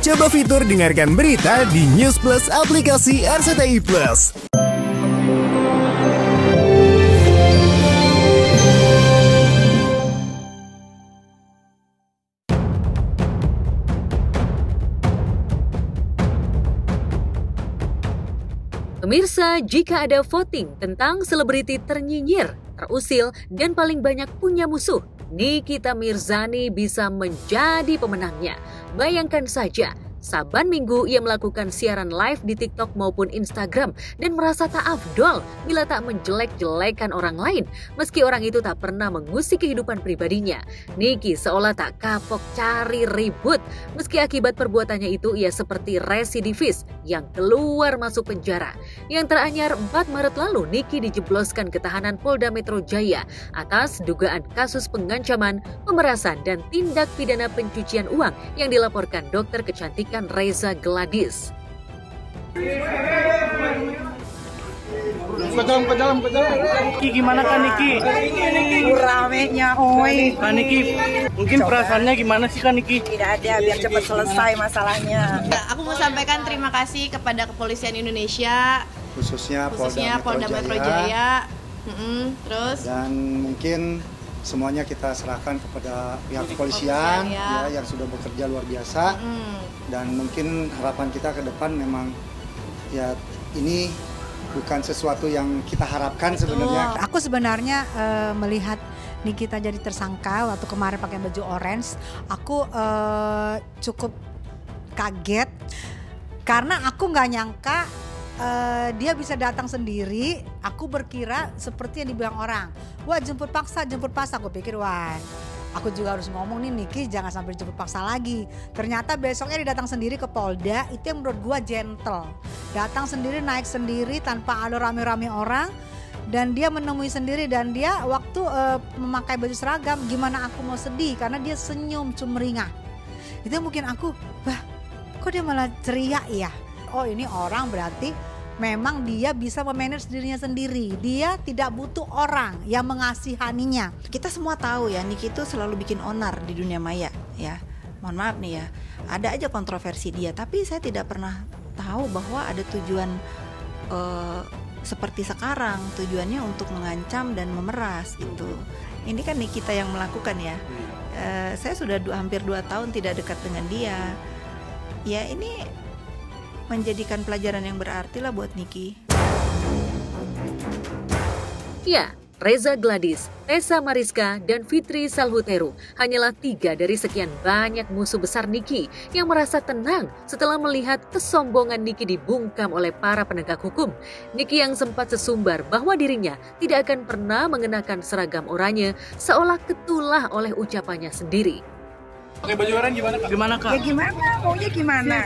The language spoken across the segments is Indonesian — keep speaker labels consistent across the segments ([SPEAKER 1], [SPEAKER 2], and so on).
[SPEAKER 1] Coba fitur dengarkan berita di News Plus aplikasi RCTI Plus.
[SPEAKER 2] Pemirsa, jika ada voting tentang selebriti ternyinyir, terusil, dan paling banyak punya musuh, Nikita Mirzani bisa menjadi pemenangnya. Bayangkan saja, saban minggu ia melakukan siaran live di TikTok maupun Instagram dan merasa tak afdol bila tak menjelek-jelekan orang lain, meski orang itu tak pernah mengusik kehidupan pribadinya. Niki seolah tak kapok cari ribut, meski akibat perbuatannya itu ia seperti residivis yang keluar masuk penjara. Yang teranyar 4 Maret lalu, Niki dijebloskan ke tahanan Polda Metro Jaya atas dugaan kasus pengancaman, pemerasan, dan tindak pidana pencucian uang yang dilaporkan dokter kecantikan Reza Gladys.
[SPEAKER 3] Ke dalam. Niki, gimana kan Niki?
[SPEAKER 4] Ramenya, oi.
[SPEAKER 3] Kan Niki, mungkin perasaannya gimana sih kan Niki?
[SPEAKER 4] Tidak ada, biar cepat selesai masalahnya.
[SPEAKER 5] Aku mau sampaikan terima kasih kepada Kepolisian Indonesia,
[SPEAKER 6] khususnya
[SPEAKER 5] Polda Metro Jaya. Terus
[SPEAKER 6] dan mungkin semuanya kita serahkan kepada pihak kepolisian ya, yang sudah bekerja luar biasa. Dan mungkin harapan kita ke depan memang ya ini bukan sesuatu yang kita harapkan sebenarnya.
[SPEAKER 7] Aku sebenarnya melihat Nikita jadi tersangka waktu kemarin pakai baju orange, aku cukup kaget karena aku nggak nyangka dia bisa datang sendiri. Aku berkira seperti yang dibilang orang, wah jemput paksa. Aku pikir wah, aku juga harus ngomong nih Niki jangan sampai jemput paksa lagi. Ternyata besoknya dia datang sendiri ke Polda, itu yang menurut gua gentle. Datang sendiri, naik sendiri tanpa ada rame-rame orang. Dan dia menemui sendiri, dan dia waktu memakai baju seragam, gimana aku mau sedih karena dia senyum cumringah. Itu mungkin aku, wah kok dia malah ceria ya. Oh ini orang berarti memang dia bisa memanage dirinya sendiri. Dia tidak butuh orang yang mengasihaninya.
[SPEAKER 8] Kita semua tahu ya, Niki itu selalu bikin onar di dunia maya ya. Mohon maaf nih ya, ada aja kontroversi dia. Tapi saya tidak pernah tahu bahwa ada tujuan seperti sekarang. Tujuannya untuk mengancam dan memeras gitu. Ini kan Nikita yang melakukan ya. Saya sudah hampir 2 tahun tidak dekat dengan dia. Ya ini menjadikan pelajaran yang berarti lah buat Niki.
[SPEAKER 2] Ya, Reza Gladys, Tessa Mariska, dan Fitri Salhuteru hanyalah 3 dari sekian banyak musuh besar Niki yang merasa tenang setelah melihat kesombongan Niki dibungkam oleh para penegak hukum. Niki yang sempat sesumbar bahwa dirinya tidak akan pernah mengenakan seragam oranye seolah ketulah oleh ucapannya sendiri.
[SPEAKER 3] Pakai baju oranye gimana Kak? Gimana Kak?
[SPEAKER 4] Ya gimana? Maunya gimana?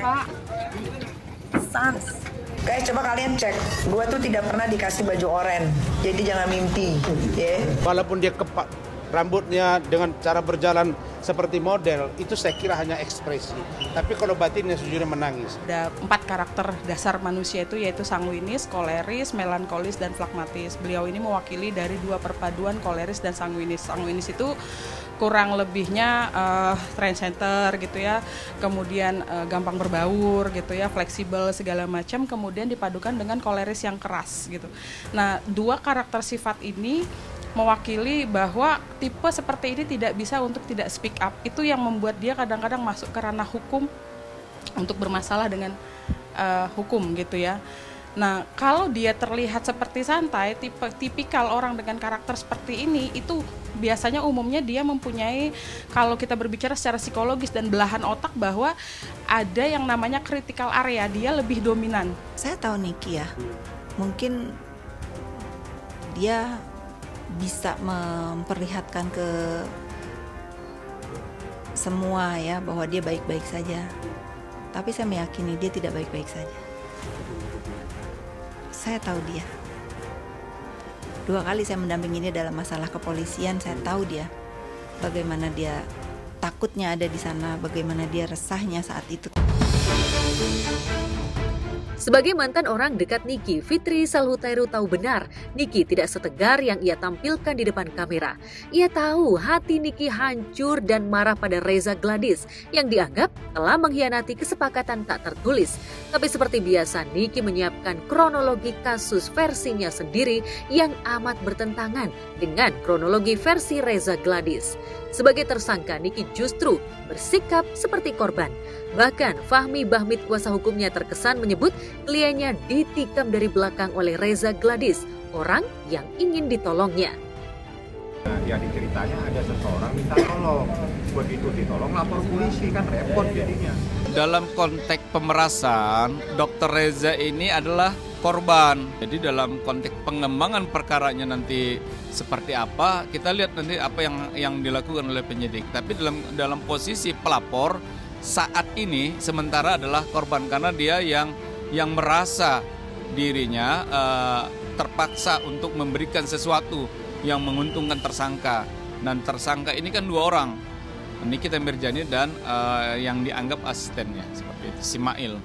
[SPEAKER 4] Sans. Guys, coba kalian cek. Gua tuh tidak pernah dikasih baju oranye. Jadi jangan mimpi, ya.
[SPEAKER 9] Walaupun dia kepak rambutnya dengan cara berjalan seperti model, itu saya kira hanya ekspresi. Tapi kalau batinnya sejujurnya menangis.
[SPEAKER 10] Ada 4 karakter dasar manusia itu, yaitu sanguinis, koleris, melankolis, dan flagmatis. Beliau ini mewakili dari 2 perpaduan koleris dan sanguinis. Sanguinis itu kurang lebihnya trend center gitu ya, kemudian gampang berbaur gitu ya, fleksibel segala macam, kemudian dipadukan dengan koleris yang keras gitu. Nah, 2 karakter sifat ini mewakili bahwa tipe seperti ini tidak bisa untuk tidak speak up. Itu yang membuat dia kadang-kadang masuk ke ranah hukum untuk bermasalah dengan hukum gitu ya. Nah, kalau dia terlihat seperti santai, tipikal orang dengan karakter seperti ini, itu biasanya umumnya dia mempunyai, kalau kita berbicara secara psikologis dan belahan otak, bahwa ada yang namanya critical area, dia lebih dominan.
[SPEAKER 8] Saya tahu Niki ya, mungkin dia bisa memperlihatkan ke semua ya bahwa dia baik-baik saja. Tapi saya meyakini dia tidak baik-baik saja. Saya tahu dia. 2 kali saya mendampingi dia dalam masalah kepolisian, saya tahu dia. Bagaimana dia takutnya ada di sana, bagaimana dia resahnya saat itu.
[SPEAKER 2] Sebagai mantan orang dekat Niki, Fitri Salhutairu tahu benar Niki tidak setegar yang ia tampilkan di depan kamera. Ia tahu hati Niki hancur dan marah pada Reza Gladys yang dianggap telah mengkhianati kesepakatan tak tertulis. Tapi seperti biasa, Niki menyiapkan kronologi kasus versinya sendiri yang amat bertentangan dengan kronologi versi Reza Gladys. Sebagai tersangka, Niki justru bersikap seperti korban. Bahkan Fahmi Bahmid, kuasa hukumnya, terkesan menyebut kliennya ditikam dari belakang oleh Reza Gladys, orang yang ingin ditolongnya.
[SPEAKER 11] Ya diceritanya ada seseorang minta tolong, begitu ditolong lapor polisi, kan repot jadinya.
[SPEAKER 12] Dalam konteks pemerasan, Dr. Reza ini adalah korban. Jadi dalam konteks pengembangan perkaranya nanti seperti apa, kita lihat nanti apa yang dilakukan oleh penyidik. Tapi dalam posisi pelapor saat ini sementara adalah korban, karena dia yang merasa dirinya terpaksa untuk memberikan sesuatu yang menguntungkan tersangka. Dan tersangka ini kan dua orang, Nikita Mirzani dan yang dianggap asistennya, seperti itu, si Mail.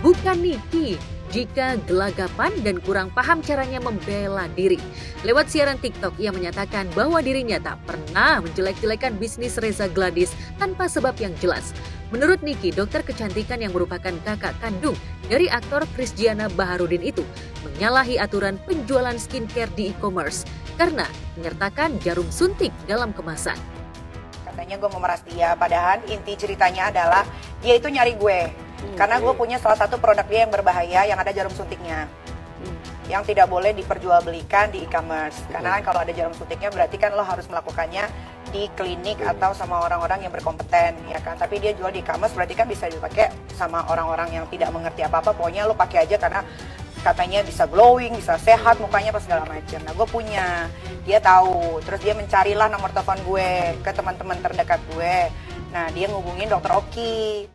[SPEAKER 2] Bukan Niki jika gelagapan dan kurang paham caranya membela diri. Lewat siaran TikTok, ia menyatakan bahwa dirinya tak pernah menjelek-jelekan bisnis Reza Gladys tanpa sebab yang jelas. Menurut Niki, dokter kecantikan yang merupakan kakak kandung dari aktor Krisdiana Baharudin itu menyalahi aturan penjualan skincare di e-commerce karena menyertakan jarum suntik dalam kemasan.
[SPEAKER 4] Katanya gue memeras dia, padahal inti ceritanya adalah dia itu nyari gue. Karena gue punya salah satu produk dia yang berbahaya yang ada jarum suntiknya. Yang tidak boleh diperjualbelikan di e-commerce. Karena kan kalau ada jarum suntiknya berarti kan lo harus melakukannya di klinik atau sama orang-orang yang berkompeten, ya kan. Tapi dia jual di e-commerce berarti kan bisa dipakai sama orang-orang yang tidak mengerti apa-apa. Pokoknya lo pakai aja karena katanya bisa glowing, bisa sehat mukanya pas segala macam. Nah gue punya, dia tahu. Terus dia mencarilah nomor telepon gue ke teman-teman terdekat gue. Nah dia ngubungin Dr. Oki.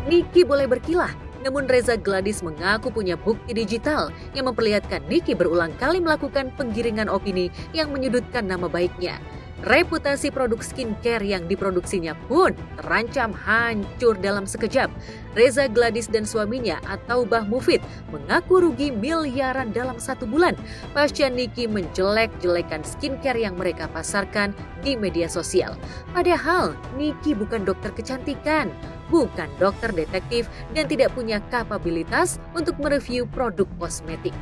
[SPEAKER 2] Niki boleh berkilah, namun Reza Gladys mengaku punya bukti digital yang memperlihatkan Niki berulang kali melakukan penggiringan opini yang menyudutkan nama baiknya. Reputasi produk skincare yang diproduksinya pun terancam hancur dalam sekejap. Reza Gladys dan suaminya atau Bah Mufid mengaku rugi miliaran dalam 1 bulan pasca Niki menjelek-jelekan skincare yang mereka pasarkan di media sosial. Padahal Niki bukan dokter kecantikan, bukan dokter detektif, dan tidak punya kapabilitas untuk mereview produk kosmetik.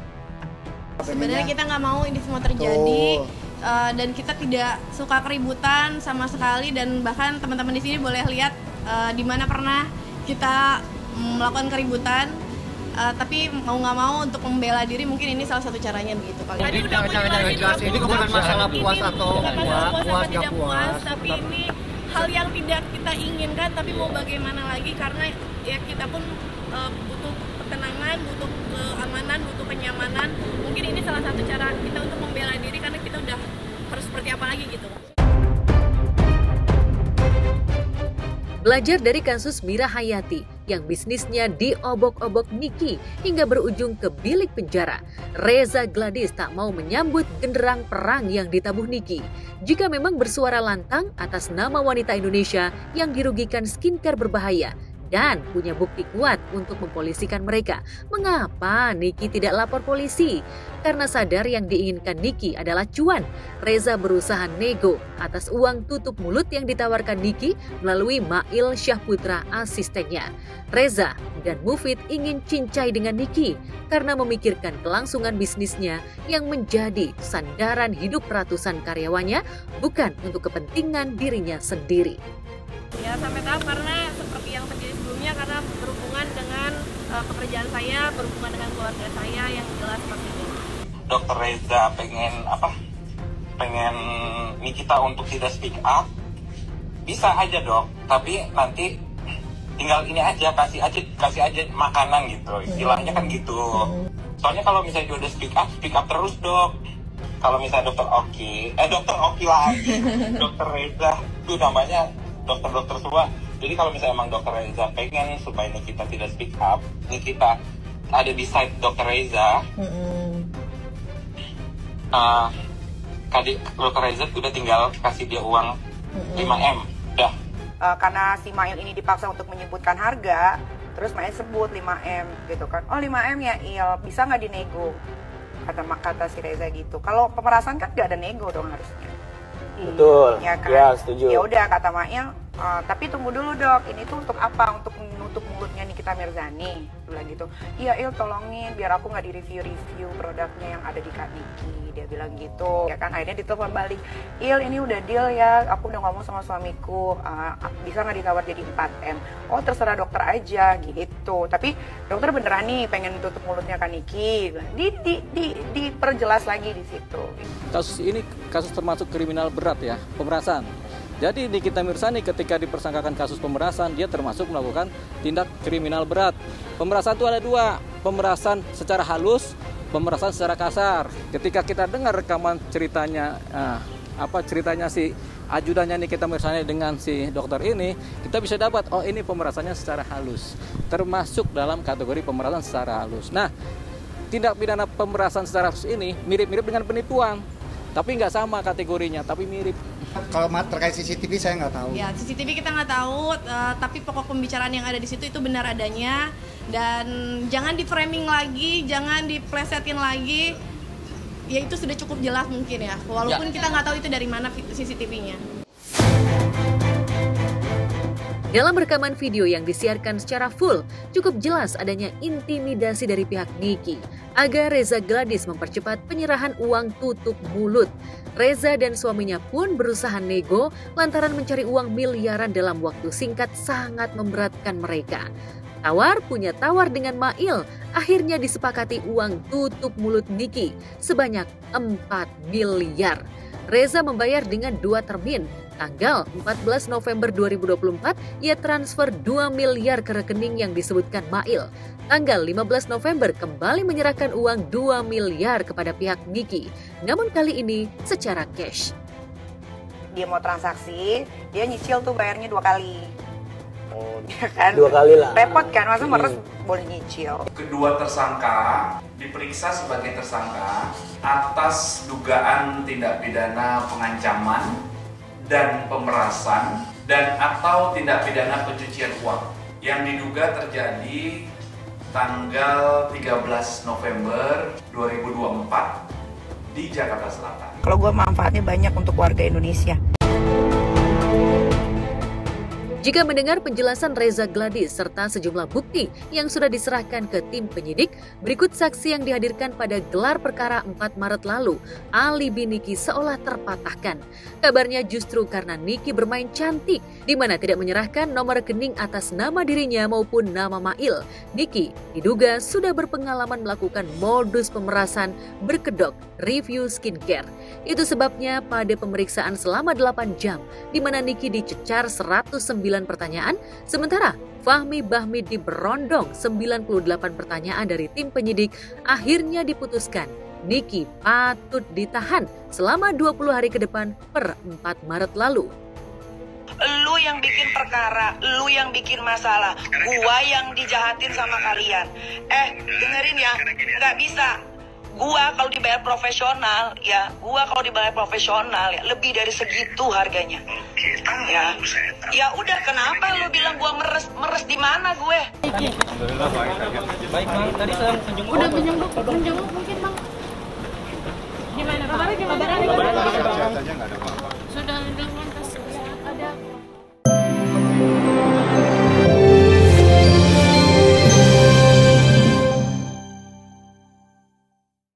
[SPEAKER 5] Sebenarnya kita nggak mau ini semua terjadi. Dan kita tidak suka keributan sama sekali, dan bahkan teman-teman di sini boleh lihat di mana pernah kita melakukan keributan, tapi mau nggak mau untuk membela diri mungkin ini salah satu caranya begitu kali.
[SPEAKER 13] Tadi udah jelasin ini bukan masalah puas atau nggak puas,
[SPEAKER 5] tapi ini hal yang tidak kita inginkan, tapi mau bagaimana lagi, karena ya kita pun butuh ketenangan, butuh keamanan, butuh kenyamanan. Mungkin ini salah satu cara kita untuk membela diri, karena kita udah harus seperti apa lagi gitu.
[SPEAKER 2] Belajar dari kasus Mira Hayati yang bisnisnya diobok-obok Niki hingga berujung ke bilik penjara, Reza Gladys tak mau menyambut genderang perang yang ditabuh Niki. Jika memang bersuara lantang atas nama wanita Indonesia yang dirugikan skincare berbahaya dan punya bukti kuat untuk mempolisikan mereka, mengapa Niki tidak lapor polisi? Karena sadar yang diinginkan Niki adalah cuan, Reza berusaha nego atas uang tutup mulut yang ditawarkan Niki melalui Mail Syahputra, asistennya. Reza dan Mufid ingin cincai dengan Niki karena memikirkan kelangsungan bisnisnya yang menjadi sandaran hidup ratusan karyawannya, bukan untuk kepentingan dirinya sendiri.
[SPEAKER 5] Ya sampai tahap karena seperti yang terjadi sebelumnya, karena berhubungan dengan pekerjaan saya, berhubungan dengan keluarga saya yang jelas seperti ini.
[SPEAKER 14] Dokter Reza pengen Nikita untuk tidak speak up, bisa aja dok, tapi nanti tinggal ini aja, kasih aja makanan gitu, istilahnya kan gitu. Soalnya kalau misalnya dia udah speak up terus dok. Kalau misalnya Dokter Oki lagi, Dokter Reza, itu namanya dokter-dokter semua. Jadi kalau misalnya emang Dokter Reza pengen supaya Nikita tidak speak up, Nikita ada di side Dokter Reza, Dokter Reza udah tinggal kasih dia uang 5M, udah
[SPEAKER 4] karena si Mail ini dipaksa untuk menyebutkan harga, terus Mail sebut 5M gitu kan. Oh 5M ya Il, bisa nggak dinego? Kata si Reza gitu. Kalau pemerasan kan nggak ada nego dong harusnya.
[SPEAKER 15] Betul.
[SPEAKER 4] Ya kan?
[SPEAKER 15] Ya, setuju.
[SPEAKER 4] Ya udah kata Mail, tapi tunggu dulu dok, ini tuh untuk apa? Untuk menutup mulutnya Nikita Mirzani. Bilang gitu. Iya Il, tolongin biar aku nggak di-review produknya yang ada di Kak Niki. Dia bilang gitu. Ya kan akhirnya ditelepon balik. Il, ini udah deal ya. Aku udah ngomong sama suamiku. Bisa nggak ditawar jadi 4M? Oh terserah dokter aja gitu. Tapi dokter beneran nih pengen tutup mulutnya Kak Niki. Diperjelas lagi di situ.
[SPEAKER 16] Kasus ini kasus termasuk kriminal berat ya, pemerasan. Jadi Nikita Mirzani ketika dipersangkakan kasus pemerasan, dia termasuk melakukan tindak kriminal berat. Pemerasan itu ada dua, pemerasan secara halus, pemerasan secara kasar. Ketika kita dengar rekaman ceritanya, ceritanya si ajudannya Nikita Mirzani dengan si dokter ini, kita bisa dapat, oh ini pemerasannya secara halus. Termasuk dalam kategori pemerasan secara halus. Nah, tindak pidana pemerasan secara halus ini mirip-mirip dengan penipuan. Tapi nggak sama kategorinya, tapi mirip.
[SPEAKER 6] Kalau terkait CCTV saya nggak tahu.
[SPEAKER 5] Ya, CCTV kita nggak tahu, tapi pokok pembicaraan yang ada di situ itu benar adanya. Dan jangan di framing lagi, jangan diplesetin lagi. Ya itu sudah cukup jelas mungkin ya, walaupun kita nggak tahu itu dari mana CCTV-nya.
[SPEAKER 2] Dalam rekaman video yang disiarkan secara full, cukup jelas adanya intimidasi dari pihak Niki agar Reza Gladys mempercepat penyerahan uang tutup mulut. Reza dan suaminya pun berusaha nego lantaran mencari uang miliaran dalam waktu singkat sangat memberatkan mereka. Tawar punya tawar dengan Mail, akhirnya disepakati uang tutup mulut Niki sebanyak 4 miliar. Reza membayar dengan 2 termin. Tanggal 14 November 2024, ia transfer 2 miliar ke rekening yang disebutkan Mail. Tanggal 15 November kembali menyerahkan uang 2 miliar kepada pihak Niki. Namun kali ini secara cash.
[SPEAKER 4] Dia mau transaksi, dia nyicil tuh bayarnya 2 kali.
[SPEAKER 15] Oh,
[SPEAKER 4] kan?
[SPEAKER 15] 2 kali lah.
[SPEAKER 4] Repot kan, masa meres boleh nyicil.
[SPEAKER 14] Kedua tersangka diperiksa sebagai tersangka atas dugaan tindak pidana pengancaman dan pemerasan dan atau tindak pidana pencucian uang yang diduga terjadi tanggal 13 November 2024 di Jakarta Selatan.
[SPEAKER 4] Kalau gue manfaatnya banyak untuk warga Indonesia.
[SPEAKER 2] Jika mendengar penjelasan Reza Gladys serta sejumlah bukti yang sudah diserahkan ke tim penyidik, berikut saksi yang dihadirkan pada gelar perkara 4 Maret lalu, alibi Niki seolah terpatahkan. Kabarnya justru karena Niki bermain cantik, di mana tidak menyerahkan nomor rekening atas nama dirinya maupun nama Mail. Niki diduga sudah berpengalaman melakukan modus pemerasan berkedok review skincare. Itu sebabnya pada pemeriksaan selama 8 jam, di mana Niki dicecar 109 pertanyaan, sementara Fahmi Bahmi diberondong 98 pertanyaan dari tim penyidik, akhirnya diputuskan Niki patut ditahan selama 20 hari ke depan per 4 Maret lalu.
[SPEAKER 4] Lu yang bikin perkara, lu yang bikin masalah, gua yang dijahatin sama kalian. Dengerin ya, nggak bisa. Gua kalau dibayar profesional, ya, lebih dari segitu harganya. Ya udah, kenapa lu bilang gua meres di mana gue?
[SPEAKER 13] Baik Bang, tadi saya menjenguk.
[SPEAKER 5] Udah menjenguk mungkin Bang. Gimana kabarnya?
[SPEAKER 11] Kabarnya sehatnya nggak ada apa-apa.
[SPEAKER 5] Sudah dengan tes